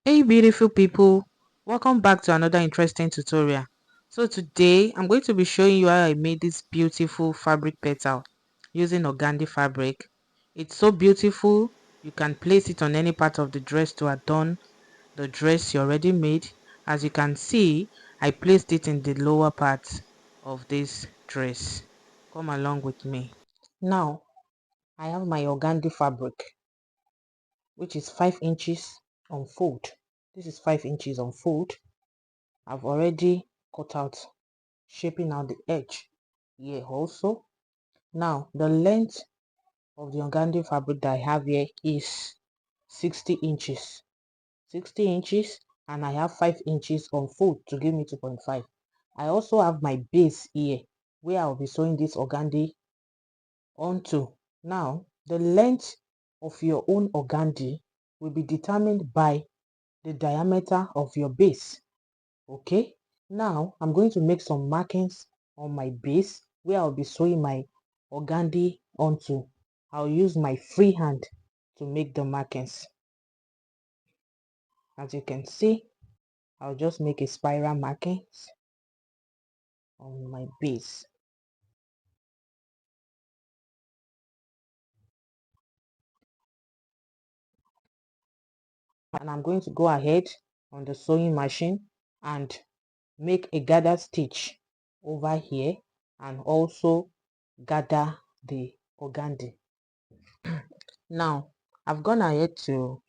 Hey beautiful people, welcome back to another interesting tutorial. So today I'm going to be showing you how I made this beautiful fabric petal using Organdy fabric. It's so beautiful, you can place it on any part of the dress to adorn the dress you already made. As you can see, I placed it in the lower part of this dress. Come along with me. Now I have my Organdy fabric, which is 5 inches on fold. This is 5 inches on fold. I've already cut out, shaping out the edge here also. Now the length of the organdy fabric that I have here is 60 inches. 60 inches, and I have 5 inches on fold to give me 2.5. I also have my base here where I'll be sewing this organdy onto. Now the length of your own organdy will be determined by the diameter of your base. Okay, now I'm going to make some markings on my base where I'll be sewing my organdy onto. I'll use my free hand to make the markings. As you can see, I'll just make a spiral markings on my base. And I'm going to go ahead on the sewing machine and make a gather stitch over here and also gather the organdy. Now I've gone ahead to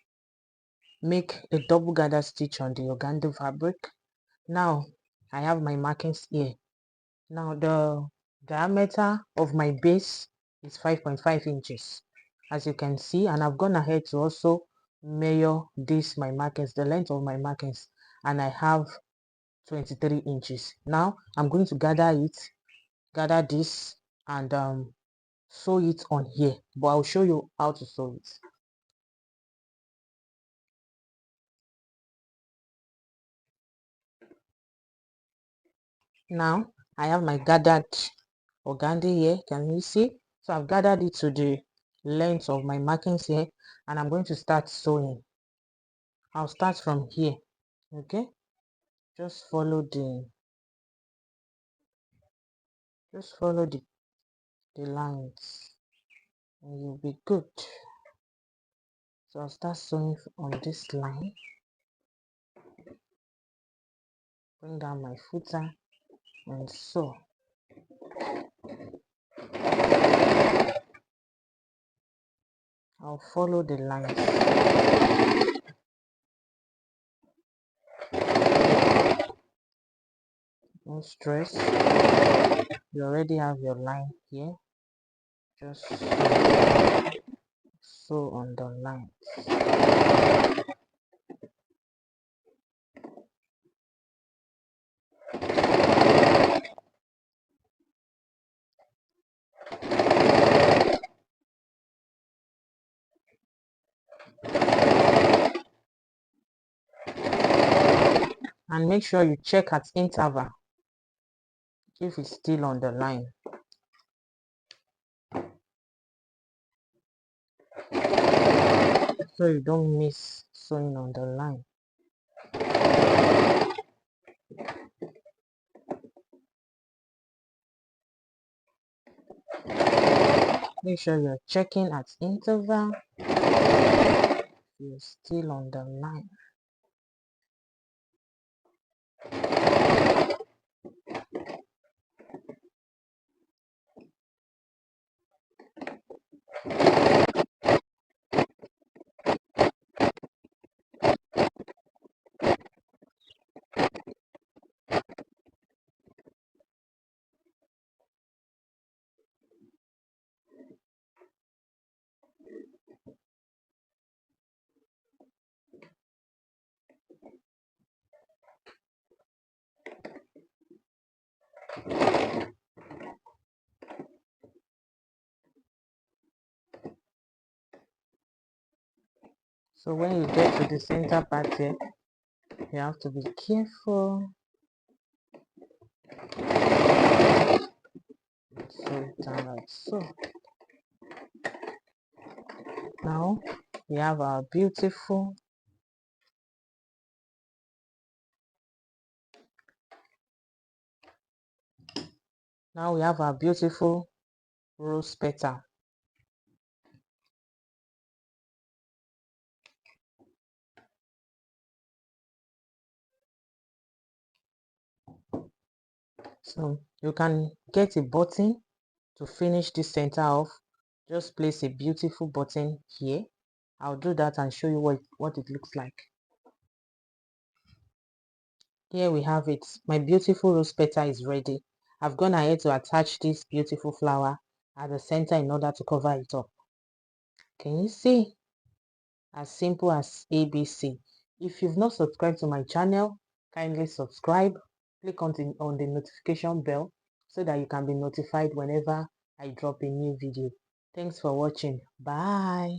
make a double gather stitch on the organdy fabric. Now I have my markings here. Now the diameter of my base is 5.5 inches, as you can see, and I've gone ahead to also measure this my markings, the length of my markings, and I have 23 inches. Now I'm going to gather this and sew it on here, but I'll show you how to sew it. Now I have my gathered organdy here, can you see? So I've gathered it to the length of my markings here, and I'm going to start sewing. I'll start from here. Okay, just follow the lines and you'll be good. So I'll start sewing on this line, bring down my footer and sew. I'll follow the lines. No stress, you already have your line here. Just sew on the lines. And make sure you check at interval if it's still on the line. So you don't miss sewing on the line. Make sure you're checking at interval if you're still on the line. So when you get to the center part here, you have to be careful. Sew it down like so. Now we have our beautiful Now we have our beautiful rose petal. So you can get a button to finish this center off. Just place a beautiful button here. I'll do that and show you what it looks like. Here we have it. My beautiful rose petal is ready. I've gone ahead to attach this beautiful flower at the center in order to cover it up. Can you see? As simple as ABC. If you've not subscribed to my channel, kindly subscribe. Click on the notification bell so that you can be notified whenever I drop a new video. Thanks for watching. Bye.